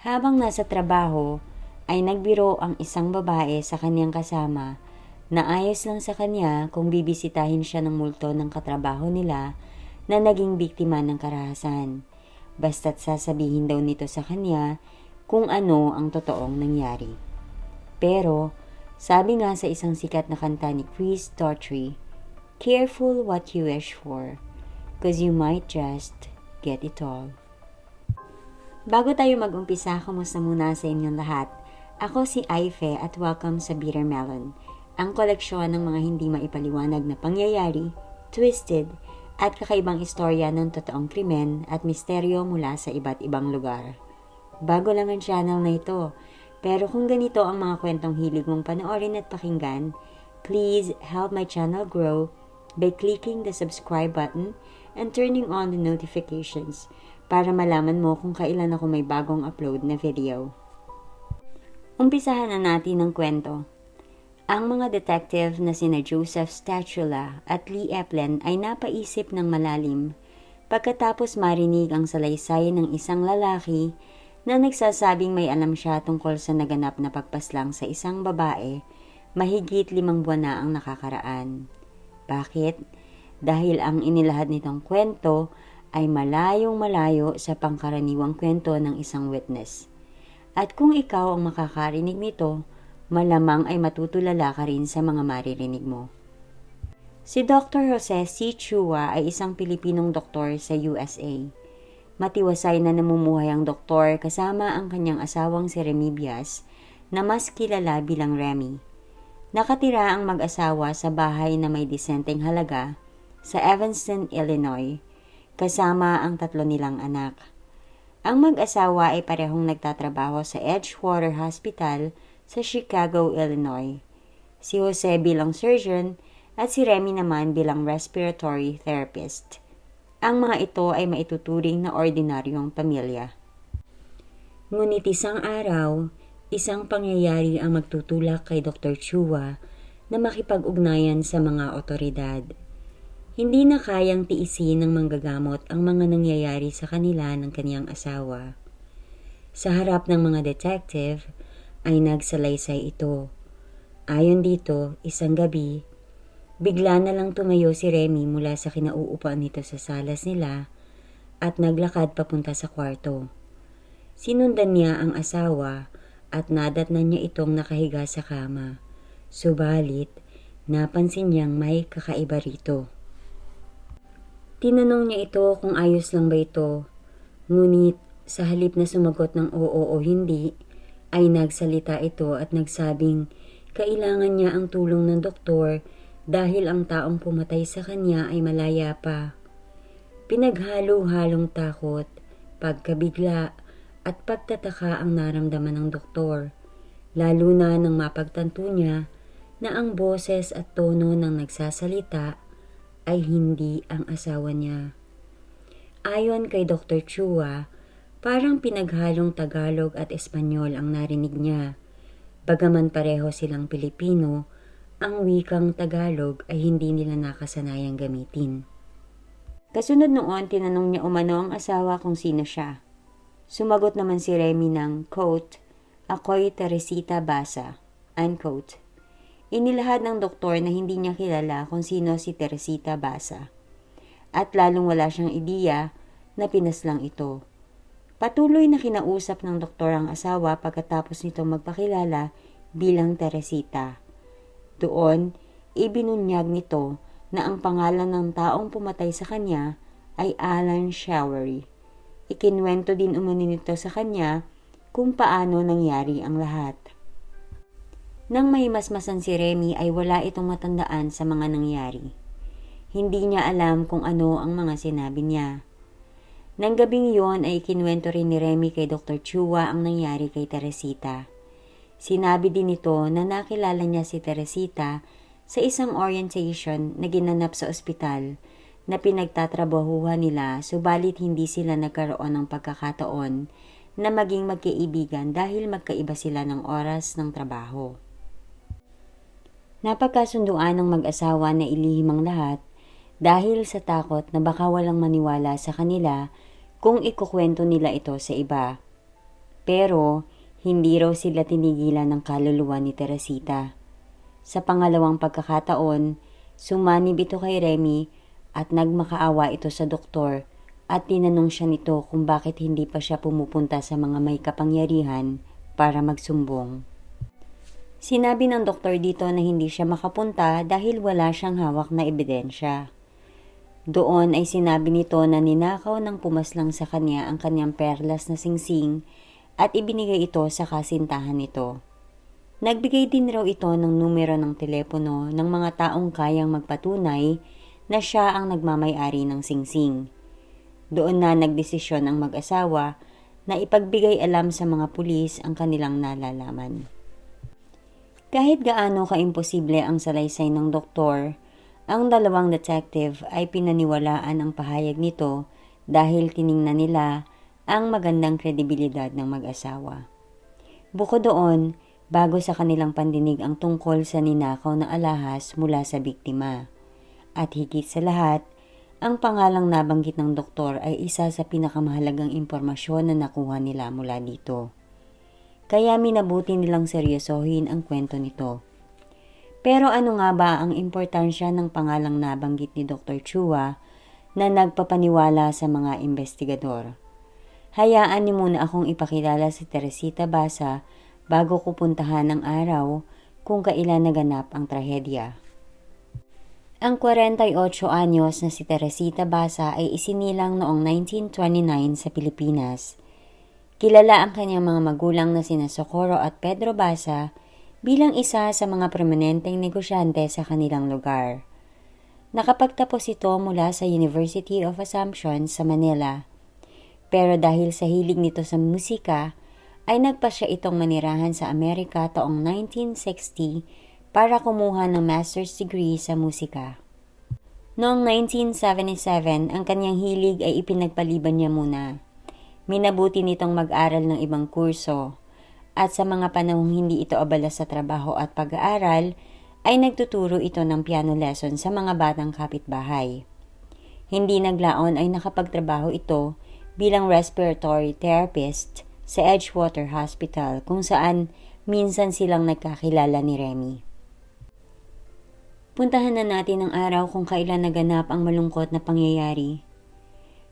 Habang nasa trabaho, ay nagbiro ang isang babae sa kanyang kasama na ayos lang sa kanya kung bibisitahin siya ng multo ng katrabaho nila na naging biktima ng karahasan. Basta't sasabihin daw nito sa kanya kung ano ang totoong nangyari. Pero, sabi nga sa isang sikat na kanta ni Chris Daughtry, "Careful what you wish for, 'cause you might just get it all." Bago tayo mag-umpisa, kumusta muna sa inyong lahat? Ako si Aife at welcome sa Bitter Melon, ang koleksyon ng mga hindi maipaliwanag na pangyayari, twisted, at kakaibang istorya ng totoong krimen at misteryo mula sa iba't ibang lugar. Bago lang ang channel na ito, pero kung ganito ang mga kwentong hilig mong panoorin at pakinggan, please help my channel grow by clicking the subscribe button and turning on the notifications para malaman mo kung kailan ako may bagong upload na video. Umpisahan na natin ang kwento. Ang mga detective na sina Joseph Statula at Lee Eplen ay napaisip ng malalim pagkatapos marinig ang salaysay ng isang lalaki na nagsasabing may alam siya tungkol sa naganap na pagpaslang sa isang babae mahigit 5 buwan na ang nakakaraan. Bakit? Dahil ang inilahad nitong kwento ay malayong malayo sa pangkaraniwang kwento ng isang witness. At kung ikaw ang makakarinig nito, malamang ay matutulala ka rin sa mga maririnig mo. Si Dr. Jose C. Chua ay isang Pilipinong doktor sa USA. Matiwasay na namumuhay ang doktor kasama ang kanyang asawang si Remy Bias na mas kilala bilang Remy. Nakatira ang mag-asawa sa bahay na may disenteng halaga sa Evanston, Illinois, kasama ang 3 nilang anak. Ang mag-asawa ay parehong nagtatrabaho sa Edgewater Hospital sa Chicago, Illinois. Si Jose bilang surgeon at si Remy naman bilang respiratory therapist. Ang mga ito ay maituturing na ordinaryong pamilya. Ngunit isang araw, isang pangyayari ang magtutulak kay Dr. Chua na makipag-ugnayan sa mga otoridad. Hindi na kayang tiisin ng manggagamot ang mga nangyayari sa kanila ng kaniyang asawa. Sa harap ng mga detective, ay nagsalaysay ito. Ayon dito, isang gabi, bigla na lang tumayo si Remy mula sa kinauupuan nito sa salas nila at naglakad papunta sa kwarto. Sinundan niya ang asawa at nadatnan niya itong nakahiga sa kama. Subalit, napansin niyang may kakaiba rito. Tinanong niya ito kung ayos lang ba ito, ngunit sa halip na sumagot ng oo o hindi, ay nagsalita ito at nagsabing kailangan niya ang tulong ng doktor dahil ang taong pumatay sa kanya ay malaya pa. Pinaghalo-halong takot, pagkabigla at pagtataka ang naramdaman ng doktor, lalo na nang mapagtanto niya na ang boses at tono ng nagsasalita ay hindi ang asawa niya. Ayon kay Dr. Chua, parang pinaghalong Tagalog at Espanyol ang narinig niya. Bagaman pareho silang Pilipino, ang wikang Tagalog ay hindi nila nakasanayang gamitin. Kasunod noon, tinanong niya umano ang asawa kung sino siya. Sumagot naman si Remy ng, quote, "Ako'y Teresita Basa," unquote. Inilahad ng doktor na hindi niya kilala kung sino si Teresita Basa. At lalong wala siyang ideya na pinaslang ito. Patuloy na kinausap ng doktor ang asawa pagkatapos nito magpakilala bilang Teresita. Doon, ibinunyag nito na ang pangalan ng taong pumatay sa kanya ay Alan Showery. Ikinwento din umano nito sa kanya kung paano nangyari ang lahat. Nang mahimasmasan si Remy ay wala itong matandaan sa mga nangyari. Hindi niya alam kung ano ang mga sinabi niya. Nang gabing yon ay ikinwento rin ni Remy kay Dr. Chua ang nangyari kay Teresita. Sinabi din nito na nakilala niya si Teresita sa isang orientation na ginanap sa ospital na pinagtatrabahuhan nila, subalit hindi sila nagkaroon ng pagkakataon na maging magkaibigan dahil magkaiba sila ng oras ng trabaho. Napagkasunduan ng mag-asawa na ilihim ang lahat dahil sa takot na baka walang maniwala sa kanila kung ikukwento nila ito sa iba. Pero hindi raw sila tinigilan ng kaluluwa ni Teresita. Sa pangalawang pagkakataon, sumanib ito kay Remy at nagmakaawa ito sa doktor at tinanong siya nito kung bakit hindi pa siya pumupunta sa mga may kapangyarihan para magsumbong. Sinabi ng doktor dito na hindi siya makapunta dahil wala siyang hawak na ebidensya. Doon ay sinabi nito na ninakaw ng pumaslang sa kanya ang kanyang perlas na singsing at ibinigay ito sa kasintahan nito. Nagbigay din raw ito ng numero ng telepono ng mga taong kayang magpatunay na siya ang nagmamay-ari ng singsing. Doon na nagdesisyon ang mag-asawa na ipagbigay alam sa mga pulis ang kanilang nalalaman. Kahit gaano kaimposible ang salaysay ng doktor, ang dalawang detective ay pinaniwalaan ang pahayag nito dahil tiningnan nila ang magandang kredibilidad ng mag-asawa. Bukod doon, bago sa kanilang pandinig ang tungkol sa ninakaw na alahas mula sa biktima. At higit sa lahat, ang pangalang nabanggit ng doktor ay isa sa pinakamahalagang impormasyon na nakuha nila mula dito. Kaya minabuti nilang seryosohin ang kwento nito. Pero ano nga ba ang importansya ng pangalang nabanggit ni Dr. Chua na nagpapaniwala sa mga investigador? Hayaan niyo muna akong ipakilala si Teresita Basa bago ko puntahan ang araw kung kailan naganap ang trahedya. Ang 48 anyos na si Teresita Basa ay isinilang noong 1929 sa Pilipinas. Kilala ang kanyang mga magulang na sina Socorro at Pedro Basa bilang isa sa mga prominenteng negosyante sa kanilang lugar. Nakapagtapos ito mula sa University of Assumption sa Manila. Pero dahil sa hilig nito sa musika, ay nagpa siya itong manirahan sa Amerika taong 1960 para kumuha ng master's degree sa musika. Noong 1977, ang kanyang hilig ay ipinagpaliban niya muna. Minabuti nitong mag-aral ng ibang kurso at sa mga panahong hindi ito abala sa trabaho at pag-aaral, ay nagtuturo ito ng piano lesson sa mga batang kapitbahay. Hindi naglaon ay nakapagtrabaho ito bilang respiratory therapist sa Edgewater Hospital kung saan minsan silang nagkakilala ni Remy. Puntahan na natin ang araw kung kailan naganap ang malungkot na pangyayari.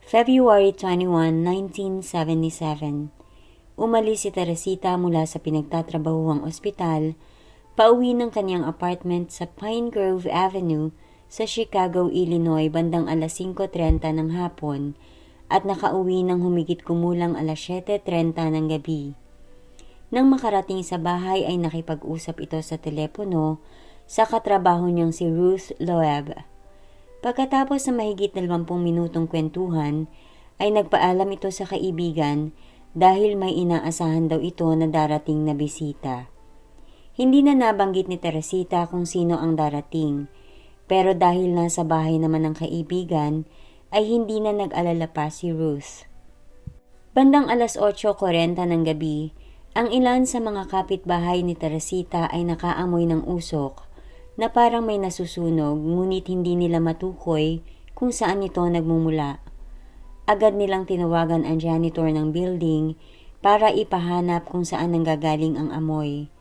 February 21, 1977. Umalis si Teresita mula sa pinagtatrabahuang ospital, pauwi ng kanyang apartment sa Pine Grove Avenue sa Chicago, Illinois bandang alas 5:30 ng hapon at nakauwi ng humigit kumulang alas 7:30 ng gabi. Nang makarating sa bahay ay nakipag-usap ito sa telepono sa katrabaho niyang si Ruth Loeb. Pagkatapos ng mahigit 20 minutong kwentuhan, ay nagpaalam ito sa kaibigan dahil may inaasahan daw ito na darating na bisita. Hindi na nabanggit ni Teresita kung sino ang darating, pero dahil nasa bahay naman ng kaibigan, ay hindi na nag-alala pa si Ruth. Bandang alas 8:40 ng gabi, ang ilan sa mga kapitbahay ni Teresita ay nakaamoy ng usok na parang may nasusunog ngunit hindi nila matukoy kung saan ito nagmumula. Agad nilang tinawagan ang janitor ng building para ipahanap kung saan nanggagaling ang amoy.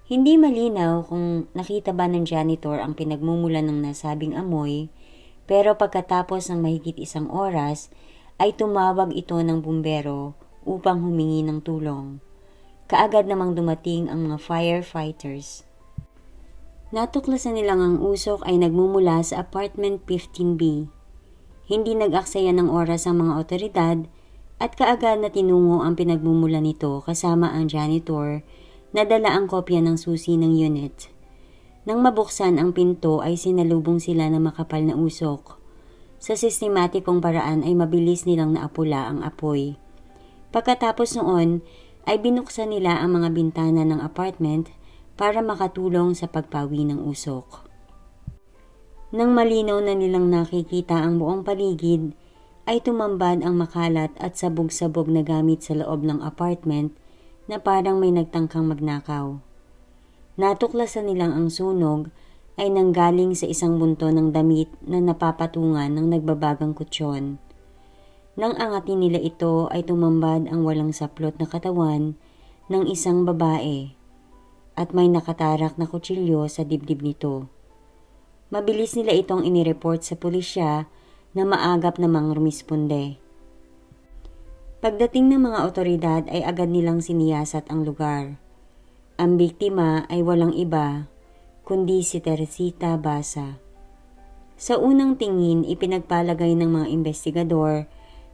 Hindi malinaw kung nakita ba ng janitor ang pinagmumulan ng nasabing amoy, pero pagkatapos ng mahigit 1 oras ay tumawag ito ng bumbero upang humingi ng tulong. Kaagad namang dumating ang mga firefighters. Natuklasan nilang ang usok ay nagmumula sa apartment 15B. Hindi nag-aksaya ng oras ang mga otoridad at kaagad na tinungo ang pinagmumula nito kasama ang janitor na dala ang kopya ng susi ng unit. Nang mabuksan ang pinto ay sinalubong sila ng makapal na usok. Sa sistematikong paraan ay mabilis nilang naapula ang apoy. Pagkatapos noon ay binuksan nila ang mga bintana ng apartment para makatulong sa pagpawi ng usok. Nang malinaw na nilang nakikita ang buong paligid, ay tumambad ang makalat at sabog-sabog na gamit sa loob ng apartment na parang may nagtangkang magnakaw. Natuklasan nilang ang sunog ay nanggaling sa isang bunto ng damit na napapatungan ng nagbabagang kutsyon. Nang angatin nila ito ay tumambad ang walang saplot na katawan ng isang babae at may nakatarak na kutsilyo sa dibdib nito. Mabilis nila itong inireport sa pulisya na maagap namang rumisponde. Pagdating ng mga otoridad ay agad nilang siniyasat ang lugar. Ang biktima ay walang iba kundi si Teresita Basa. Sa unang tingin, ipinagpalagay ng mga investigador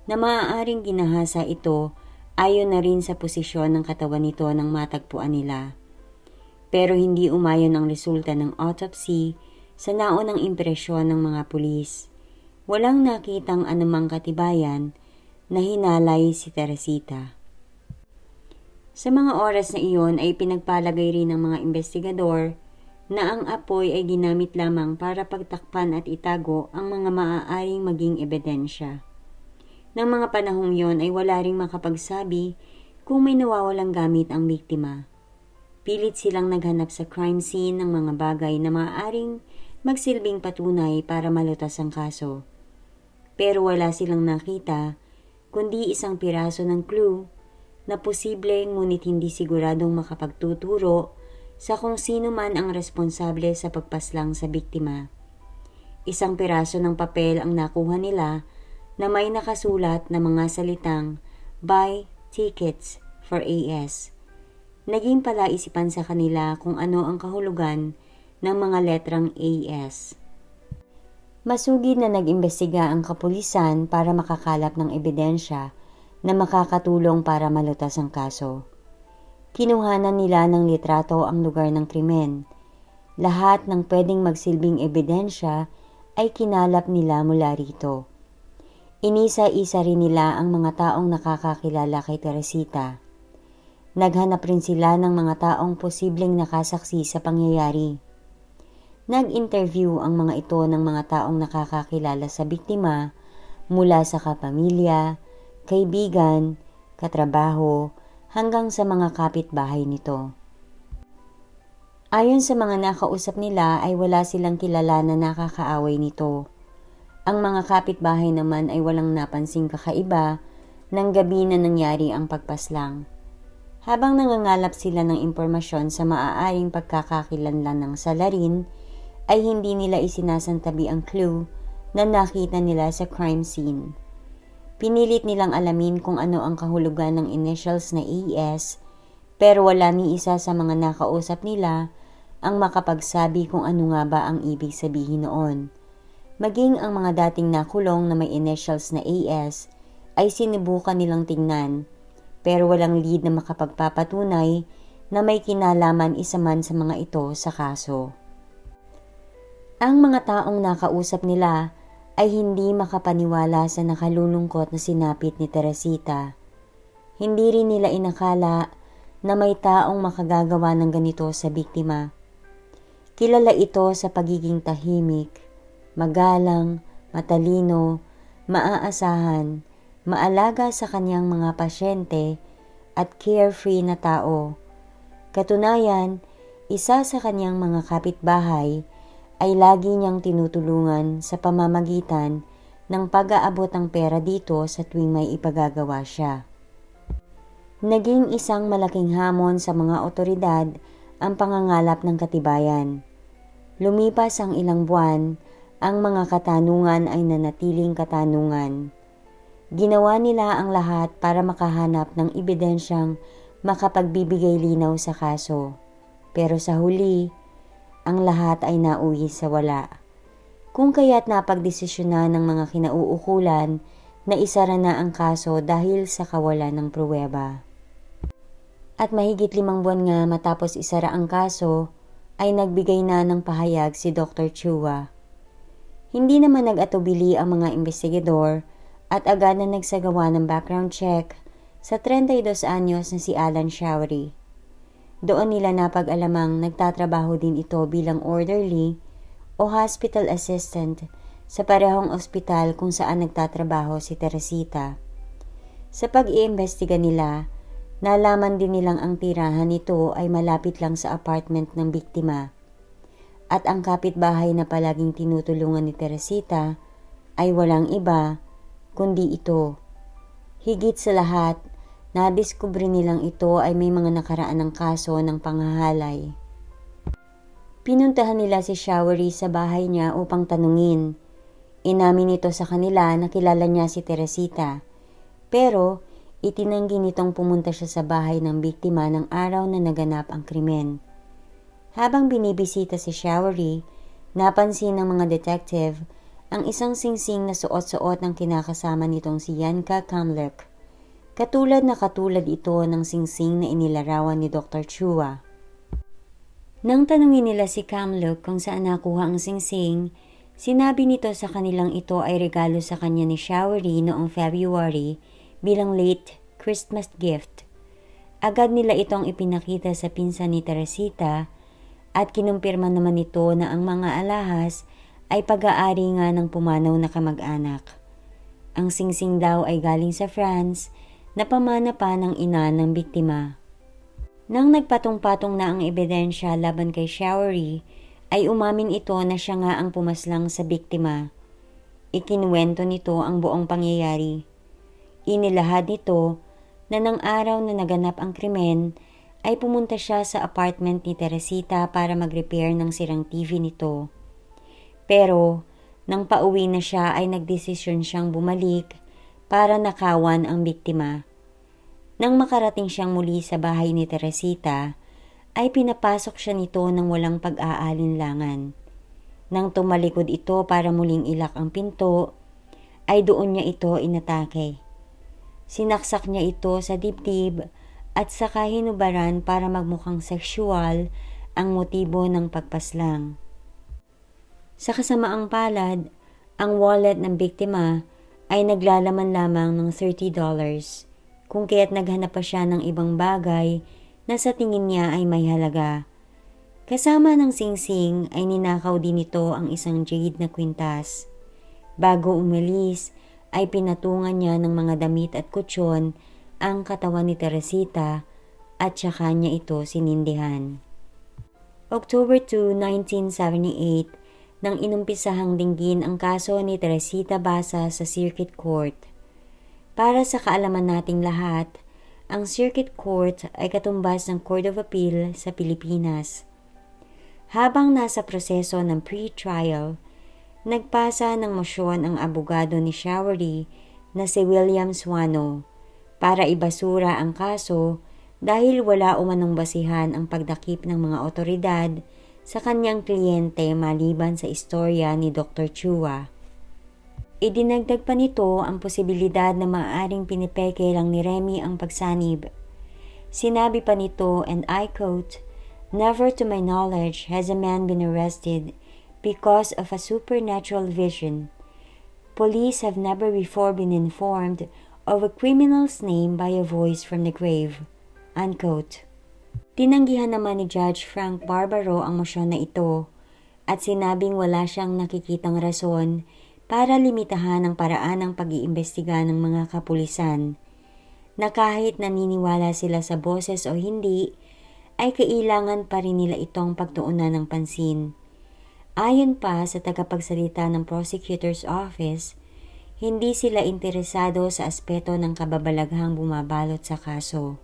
na maaaring ginahasa ito ayon na rin sa posisyon ng katawan nito nang matagpuan nila. Pero hindi umayon ang resulta ng autopsy sa naunang impresyon ng mga pulis. Walang nakitang anumang katibayan na hinalay si Teresita. Sa mga oras na iyon ay pinagpalagay rin ng mga investigador na ang apoy ay ginamit lamang para pagtakpan at itago ang mga maaaring maging ebidensya. Nang mga panahong yon ay wala ring makapagsabi kung may nawawalang gamit ang biktima. Pilit silang naghanap sa crime scene ng mga bagay na maaaring magsilbing patunay para malutas ang kaso. Pero wala silang nakita kundi isang piraso ng clue na posible ngunit hindi siguradong makapagtuturo sa kung sino man ang responsable sa pagpaslang sa biktima. Isang piraso ng papel ang nakuha nila na may nakasulat na mga salitang "Buy tickets for AS." Naging palaisipan sa kanila kung ano ang kahulugan ng mga letrang AS. Masugid na nag-imbestiga ang kapulisan para makakalap ng ebidensya na makakatulong para malutas ang kaso. Kinuhanan nila ng litrato ang lugar ng krimen. Lahat ng pwedeng magsilbing ebidensya ay kinalap nila mula rito. Inisa-isa rin nila ang mga taong nakakakilala kay Teresita. Naghanap rin sila ng mga taong posibleng nakasaksi sa pangyayari. Nag-interview ang mga ito ng mga taong nakakakilala sa biktima mula sa kapamilya, kaibigan, katrabaho, hanggang sa mga kapitbahay nito. Ayon sa mga nakausap nila ay wala silang kilala na nakakaaway nito. Ang mga kapitbahay naman ay walang napansing kakaiba ng gabi na nangyari ang pagpaslang. Habang nangangalap sila ng impormasyon sa maaaring pagkakakilanlan ng salarin, ay hindi nila isinasantabi ang clue na nakita nila sa crime scene. Pinilit nilang alamin kung ano ang kahulugan ng initials na AS, pero wala ni isa sa mga nakausap nila ang makapagsabi kung ano nga ba ang ibig sabihin noon. Maging ang mga dating nakulong na may initials na AS ay sinubukan nilang tingnan, pero walang lead na makapagpapatunay na may kinalaman isa man sa mga ito sa kaso. Ang mga taong nakausap nila ay hindi makapaniwala sa nakalulungkot na sinapit ni Teresita. Hindi rin nila inakala na may taong makagagawa ng ganito sa biktima. Kilala ito sa pagiging tahimik, magalang, matalino, maaasahan, maalaga sa kanyang mga pasyente at carefree na tao. Katunayan, isa sa kanyang mga kapitbahay ay lagi niyang tinutulungan sa pamamagitan ng pag-aabot ng pera dito sa tuwing may ipagagawa siya. Naging isang malaking hamon sa mga otoridad ang pangangalap ng katibayan. Lumipas ang ilang buwan, ang mga katanungan ay nanatiling katanungan. Ginawa nila ang lahat para makahanap ng ebidensyang makapagbibigay linaw sa kaso. Pero sa huli, ang lahat ay nauwi sa wala. Kung kaya't napagdesisyonan ng mga kinauukulan na isara na ang kaso dahil sa kawalan ng pruweba. At mahigit 5 buwan nga matapos isara ang kaso, ay nagbigay na ng pahayag si Dr. Chua. Hindi naman nag-atubili ang mga investigador at agad na nagsagawa ng background check sa 32 anyos na si Alan Showery. Doon nila napag-alamang nagtatrabaho din ito bilang orderly o hospital assistant sa parehong ospital kung saan nagtatrabaho si Teresita. Sa pag-iimbestiga nila, nalaman din nilang ang tirahan nito ay malapit lang sa apartment ng biktima. At ang kapitbahay na palaging tinutulungan ni Teresita ay walang iba kundi ito. Higit sa lahat, Nadiskubre nilang ito ay may mga nakaraan ng kaso ng panghahalay. Pinuntahan nila si Showery sa bahay niya upang tanungin. Inamin nito sa kanila na kilala niya si Teresita, pero itinanggi nitong pumunta siya sa bahay ng biktima ng araw na naganap ang krimen. Habang binibisita si Showery, napansin ng mga detective ang isang singsing na suot-suot ng kinakasama nitong si Yanka Kamluk. Katulad ito ng singsing na inilarawan ni Dr. Chua. Nang tanungin nila si Kamluk kung saan nakuha ang singsing, sinabi nito sa kanilang ito ay regalo sa kanya ni Showery noong February bilang late Christmas gift. Agad nila itong ipinakita sa pinsan ni Teresita at kinumpirma naman nito na ang mga alahas ay pag-aari nga ng pumanaw na kamag-anak. Ang singsing daw ay galing sa France na pamana pa ng ina ng biktima. Nang nagpatong-patong na ang ebidensya laban kay Showery, ay umamin ito na siya nga ang pumaslang sa biktima. Ikinuwento nito ang buong pangyayari. Inilahad nito na ng araw na naganap ang krimen ay pumunta siya sa apartment ni Teresita para mag-repair ng sirang TV nito. Pero nang pauwi na siya ay nagdesisyon siyang bumalik para nakawan ang biktima. Nang makarating siyang muli sa bahay ni Teresita, ay pinapasok siya nito ng walang pag-aalinlangan. Nang tumalikod ito para muling ilak ang pinto, ay doon niya ito inatake. Sinaksak niya ito sa dibdib at saka hinubaran para magmukhang sexual ang motibo ng pagpaslang. Sa kasamaang palad, ang wallet ng biktima ay naglalaman lamang ng $30, kung kaya't naghanap pa siya ng ibang bagay na sa tingin niya ay may halaga. Kasama ng singsing ay ninakaw din nito ang isang jade na kwintas. Bago umalis ay pinatungan niya ng mga damit at kutsyon ang katawan ni Teresita at saka niya ito sinindihan. October 2, 1978, nang inumpisahang dinggin ang kaso ni Teresita Basa sa Circuit Court. Para sa kaalaman nating lahat, ang Circuit Court ay katumbas ng Court of Appeal sa Pilipinas. Habang nasa proseso ng pre-trial, nagpasa ng mosyon ang abogado ni Showery na si William Suano para ibasura ang kaso dahil wala umanong basihan ang pagdakip ng mga otoridad sa kanyang kliyente maliban sa istorya ni Dr. Chua. Idinagdag pa nito ang posibilidad na maaaring pinipeke lang ni Remy ang pagsanib. Sinabi pa nito, and I quote, "Never to my knowledge has a man been arrested because of a supernatural vision. Police have never before been informed of a criminal's name by a voice from the grave." Unquote. Tinanggihan naman ni Judge Frank Barbaro ang mosyon na ito at sinabing wala siyang nakikitang rason para limitahan ang paraan ng pag-iimbestiga ng mga kapulisan, na kahit naniniwala sila sa boses o hindi, ay kailangan pa rin nila itong pagtuunan ng pansin. Ayon pa sa tagapagsalita ng Prosecutor's Office, hindi sila interesado sa aspeto ng kababalaghang bumabalot sa kaso.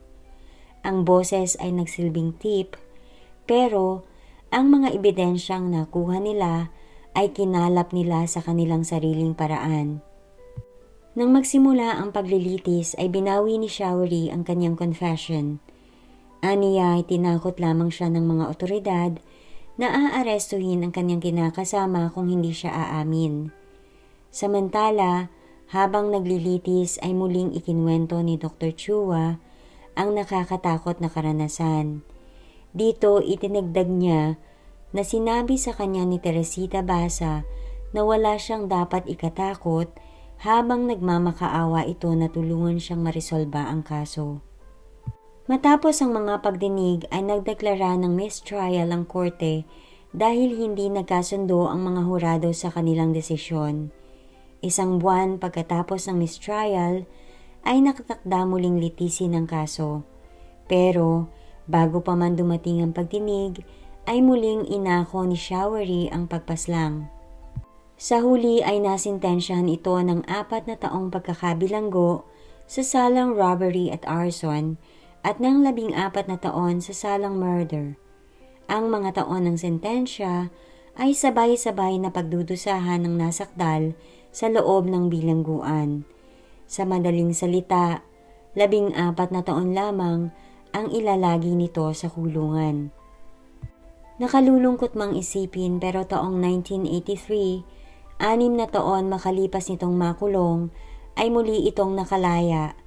Ang boses ay nagsilbing tip, pero ang mga ebidensyang nakuha nila ay kinalap nila sa kanilang sariling paraan. Nang magsimula ang paglilitis ay binawi ni Showery ang kanyang confession. Aniya ay tinakot lamang siya ng mga otoridad na aarestuhin ang kanyang kinakasama kung hindi siya aamin. Samantala, habang naglilitis ay muling ikinwento ni Dr. Chua ang nakakatakot na karanasan. Dito itinagdag niya na sinabi sa kanya ni Teresita Basa na wala siyang dapat ikatakot habang nagmamakaawa ito na tulungan siyang marisolba ang kaso. Matapos ang mga pagdinig ay nagdeklara ng mistrial ang korte dahil hindi nagkasundo ang mga hurado sa kanilang desisyon. Isang buwan pagkatapos ng mistrial ay nakatakda muling litisin ang kaso. Pero bago pa man dumating ang pagdinig, ay muling inako ni Showery ang pagpaslang. Sa huli ay nasintensyahan ito ng 4 na taong pagkakabilanggo sa salang robbery at arson at ng 14 na taon sa salang murder. Ang mga taon ng sentensya ay sabay-sabay na pagdudusahan ng nasakdal sa loob ng bilangguan. Sa madaling salita, 14 na taon lamang ang ilalagi nito sa kulungan. Nakalulungkot mang isipin pero taong 1983, 6 na taon makalipas nitong makulong, ay muli itong nakalaya.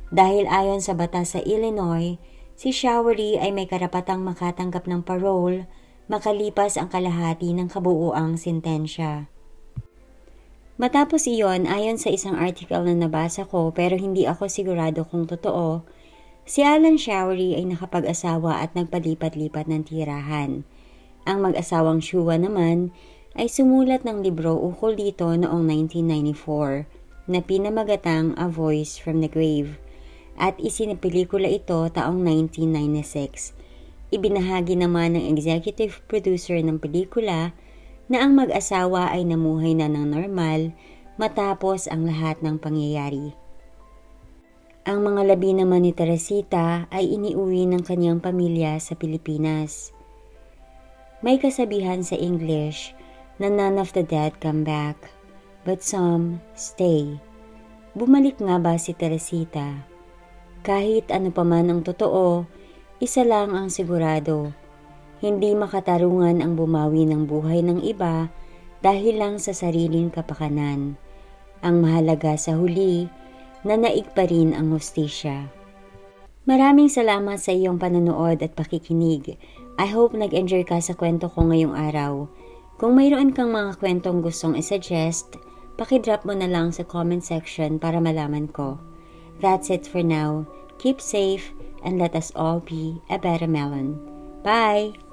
Dahil ayon sa batas sa Illinois, si Showery ay may karapatang makatanggap ng parole makalipas ang kalahati ng kabuuang sentensya. Matapos iyon, ayon sa isang article na nabasa ko pero hindi ako sigurado kung totoo, si Alan Showery ay nakapag-asawa at nagpalipat-lipat ng tirahan. Ang mag-asawang Shua naman ay sumulat ng libro ukol dito noong 1994 na pinamagatang A Voice from the Grave at isinipelikula ito taong 1996. Ibinahagi naman ng executive producer ng pelikula na ang mag-asawa ay namuhay na ng normal matapos ang lahat ng pangyayari. Ang mga labi naman ni Teresita ay iniuwi ng kanyang pamilya sa Pilipinas. May kasabihan sa English na none of the dead come back, but some stay. Bumalik nga ba si Teresita? Kahit ano pa man ang totoo, isa lang ang sigurado. Hindi makatarungan ang bumawi ng buhay ng iba dahil lang sa sariling kapakanan. Ang mahalaga sa huli, nanaig pa rin ang hustisya. Maraming salamat sa iyong panonood at pakikinig. I hope nag-enjoy ka sa kwento ko ngayong araw. Kung mayroon kang mga kwentong gustong isuggest, pakidrop mo na lang sa comment section para malaman ko. That's it for now. Keep safe and let us all be a better melon. Bye!